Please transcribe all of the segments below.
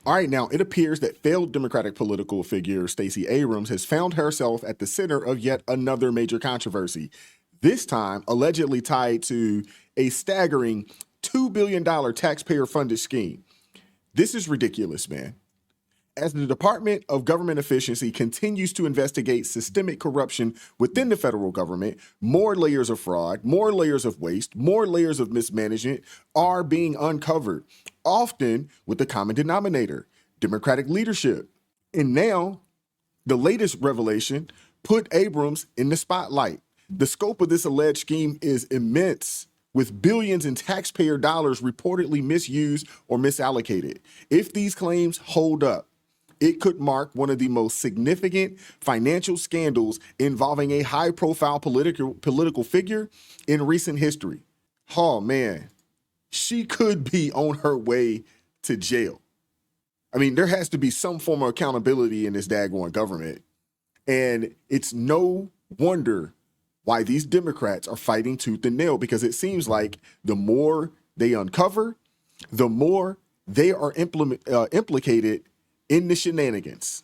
All right, now it appears that failed Democratic political figure Stacey Abrams has found herself at the center of yet another major controversy, this time allegedly tied to a staggering $2 billion taxpayer-funded scheme. This is ridiculous, man. As the Department of Government Efficiency continues to investigate systemic corruption within the federal government, more layers of fraud, more layers of waste, more layers of mismanagement are being uncovered, often with the common denominator, Democratic leadership. And now, the latest revelation put Abrams in the spotlight. The scope of this alleged scheme is immense, with billions in taxpayer dollars reportedly misused or misallocated. If these claims hold up, it could mark one of the most significant financial scandals involving a high-profile political figure in recent history. Oh, man, she could be on her way to jail. I mean, there has to be some form of accountability in this daggone government. And it's no wonder why these Democrats are fighting tooth and nail, because it seems like the more they uncover, the more they are implicated in the shenanigans.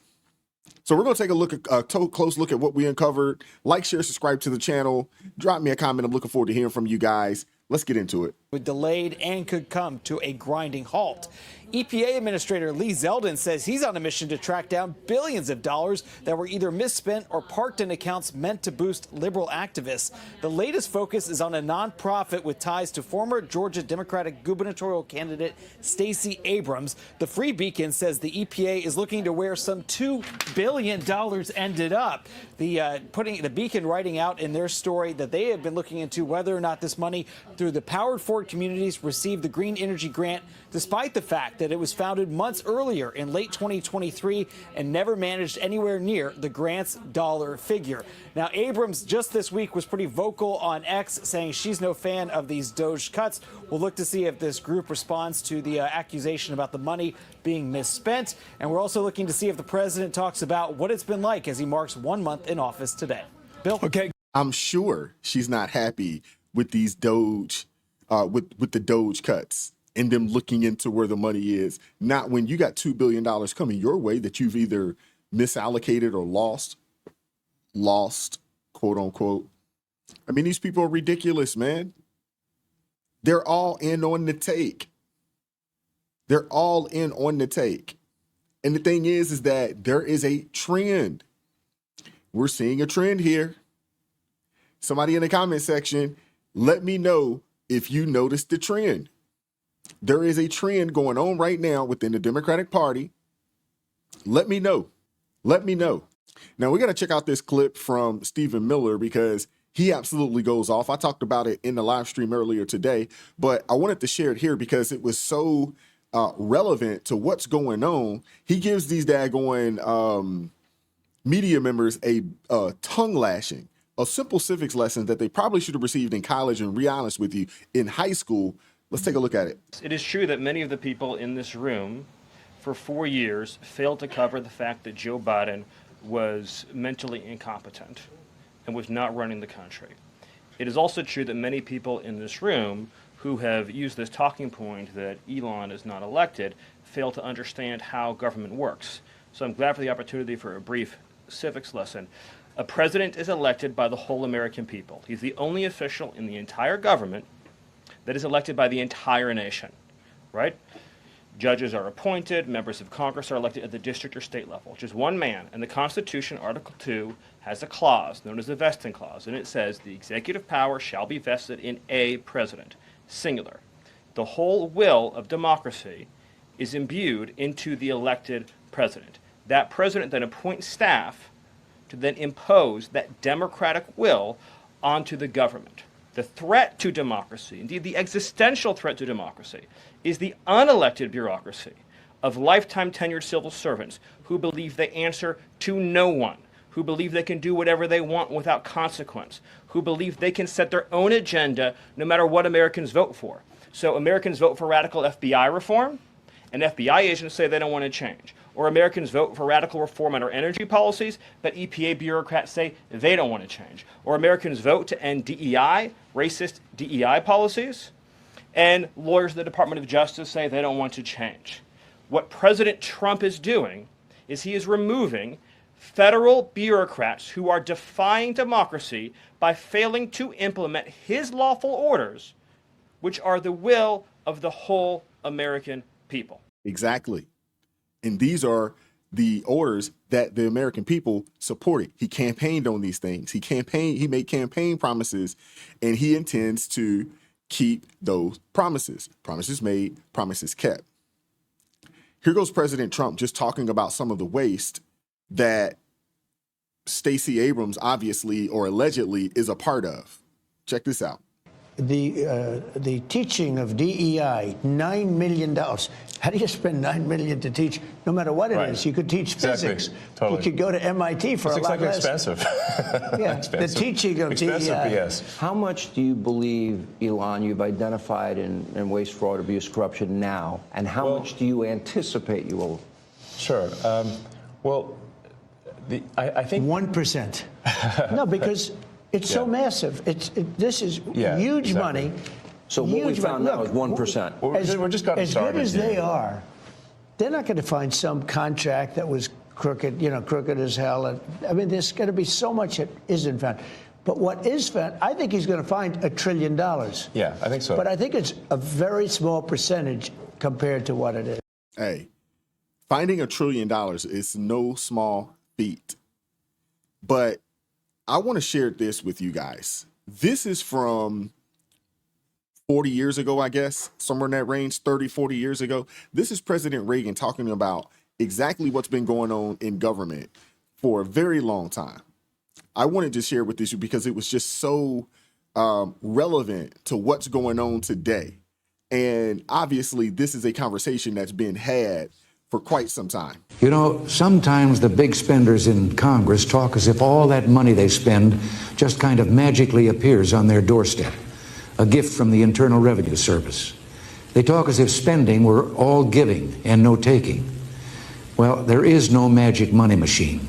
So we're going to take a close look at what we uncovered. Like, share, subscribe to the channel. Drop me a comment. I'm looking forward to hearing from you guys. Let's get into it. Delayed and could come to a grinding halt. EPA Administrator Lee Zeldin says he's on a mission to track down billions of dollars that were either misspent or parked in accounts meant to boost liberal activists. The latest focus is on a nonprofit with ties to former Georgia Democratic gubernatorial candidate Stacey Abrams. The Free Beacon says the EPA is looking to where some $2 billion ended up. The Beacon writing out in their story that they have been looking into whether or not this money through the Powered Forward communities received the Green Energy Grant, despite the fact that it was founded months earlier in late 2023 and never managed anywhere near the grant's dollar figure. Now, Abrams just this week was pretty vocal on X, saying she's no fan of these DOGE cuts. We'll look to see if this group responds to the accusation about the money being misspent. And we're also looking to see if the president talks about what it's been like as he marks 1 month in office today. Bill? Okay. I'm sure she's not happy with these DOGE, with the DOGE cuts and them looking into where the money is. Not when you got $2 billion coming your way that you've either misallocated or lost, quote unquote. I mean, these people are ridiculous, man. They're all in on the take. They're all in on the take. And the thing is that there is a trend. We're seeing a trend here. Somebody in the comment section, let me know if you noticed the trend. There is a trend going on right now within the Democratic Party. Let me know. Let me know. Now, we got to check out this clip from Stephen Miller because he absolutely goes off. I talked about it in the live stream earlier today, but I wanted to share it here because it was so relevant to what's going on. He gives these daggone media members a tongue lashing, a simple civics lesson that they probably should have received in college and, be honest with you, in high school. Let's take a look at it. It is true that many of the people in this room for 4 years failed to cover the fact that Joe Biden was mentally incompetent and was not running the country. It is also true that many people in this room who have used this talking point that Elon is not elected fail to understand how government works. So I'm glad for the opportunity for a brief civics lesson. A president is elected by the whole American people. He's the only official in the entire government that is elected by the entire nation, right? Judges are appointed, members of Congress are elected at the district or state level, just one man. And the Constitution, Article 2, has a clause known as the vesting clause, and it says the executive power shall be vested in a president, singular. The whole will of democracy is imbued into the elected president. That president then appoints staff to then impose that democratic will onto the government. The threat to democracy, indeed the existential threat to democracy, is the unelected bureaucracy of lifetime tenured civil servants who believe they answer to no one, who believe they can do whatever they want without consequence, who believe they can set their own agenda no matter what Americans vote for. So Americans vote for radical FBI reform, and FBI agents say they don't want to change. Or Americans vote for radical reform on our energy policies, but EPA bureaucrats say they don't want to change. Or Americans vote to end DEI, racist DEI policies, and lawyers in the Department of Justice say they don't want to change. What President Trump is doing is he is removing federal bureaucrats who are defying democracy by failing to implement his lawful orders, which are the will of the whole American people. Exactly. And these are the orders that the American people supported. He campaigned on these things. He made campaign promises, and he intends to keep those promises. Promises made, promises kept. Here goes President Trump just talking about some of the waste that Stacey Abrams obviously or allegedly is a part of. Check this out. The teaching of DEI, $9 million. How do you spend $9 million to teach? No matter what it is, you could teach physics. Totally. You could go to MIT for a lot less. Expensive. Yeah, expensive. the teaching of DEI. Yes. How much do you believe, Elon, you've identified in waste, fraud, abuse, corruption now, and how much do you anticipate you will? Sure. I think 1%. No, because it's so massive. This is huge money. So what we found now is 1%. We're just got as started. Good as here. they are, they're not going to find some contract that was crooked, crooked as hell. I mean, there's going to be so much that isn't found. But what is found, I think he's going to find $1 trillion. Yeah, I think so. But I think it's a very small percentage compared to what it is. Hey, finding $1 trillion is no small feat. But I want to share this with you guys. This is from 40 years ago, I guess, somewhere in that range, 30, 40 years ago. This is President Reagan talking about exactly what's been going on in government for a very long time. I wanted to share with you because it was just so relevant to what's going on today. And obviously, this is a conversation that's been had for quite some time. You know, sometimes the big spenders in Congress talk as if all that money they spend just kind of magically appears on their doorstep, a gift from the Internal Revenue Service. They talk as if spending were all giving and no taking. Well, there is no magic money machine.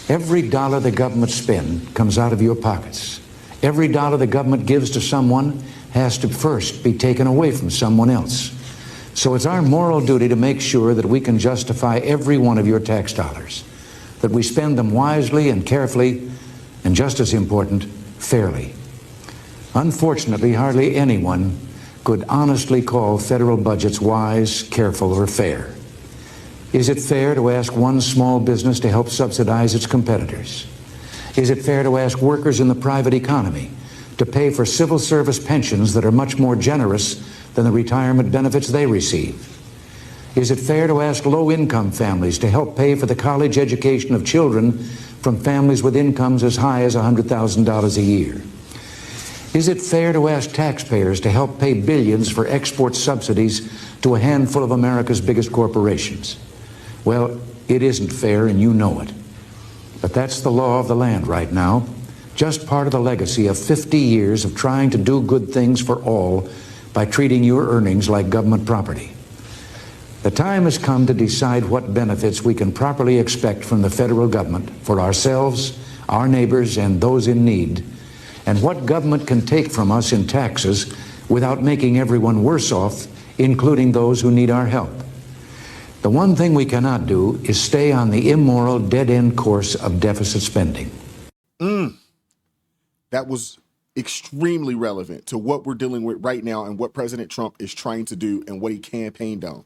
Every dollar the government spends comes out of your pockets. Every dollar the government gives to someone has to first be taken away from someone else. So it's our moral duty to make sure that we can justify every one of your tax dollars, that we spend them wisely and carefully, and just as important, fairly. Unfortunately, hardly anyone could honestly call federal budgets wise, careful, or fair. Is it fair to ask one small business to help subsidize its competitors? Is it fair to ask workers in the private economy to pay for civil service pensions that are much more generous than the retirement benefits they receive? Is it fair to ask low-income families to help pay for the college education of children from families with incomes as high as $100,000 a year? Is it fair to ask taxpayers to help pay billions for export subsidies to a handful of America's biggest corporations? Well, it isn't fair, and you know it. But that's the law of the land right now, just part of the legacy of 50 years of trying to do good things for all by treating your earnings like government property. The time has come to decide what benefits we can properly expect from the federal government for ourselves, our neighbors, and those in need, and what government can take from us in taxes without making everyone worse off, including those who need our help. The one thing we cannot do is stay on the immoral, dead-end course of deficit spending. That was extremely relevant to what we're dealing with right now and what President Trump is trying to do and what he campaigned on.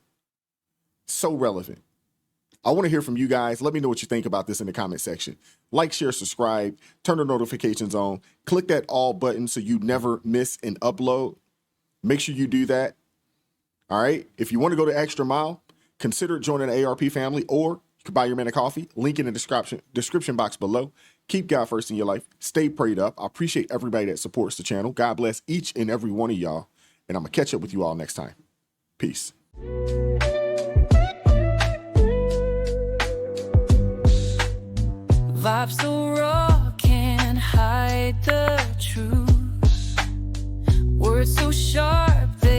So relevant. I want to hear from you guys. Let me know what you think about this in the comment section. Like, share, subscribe, turn the notifications on, click that all button so you never miss an upload. Make sure you do that. All right. If you want to go the extra mile, consider joining the ARP family, or you can buy your man a coffee. Link in the description box below. Keep God first in your life. Stay prayed up. I appreciate everybody that supports the channel. God bless each and every one of y'all. And I'm going to catch up with you all next time. Peace. Vibes so raw, can't hide the truth. Words so sharp, they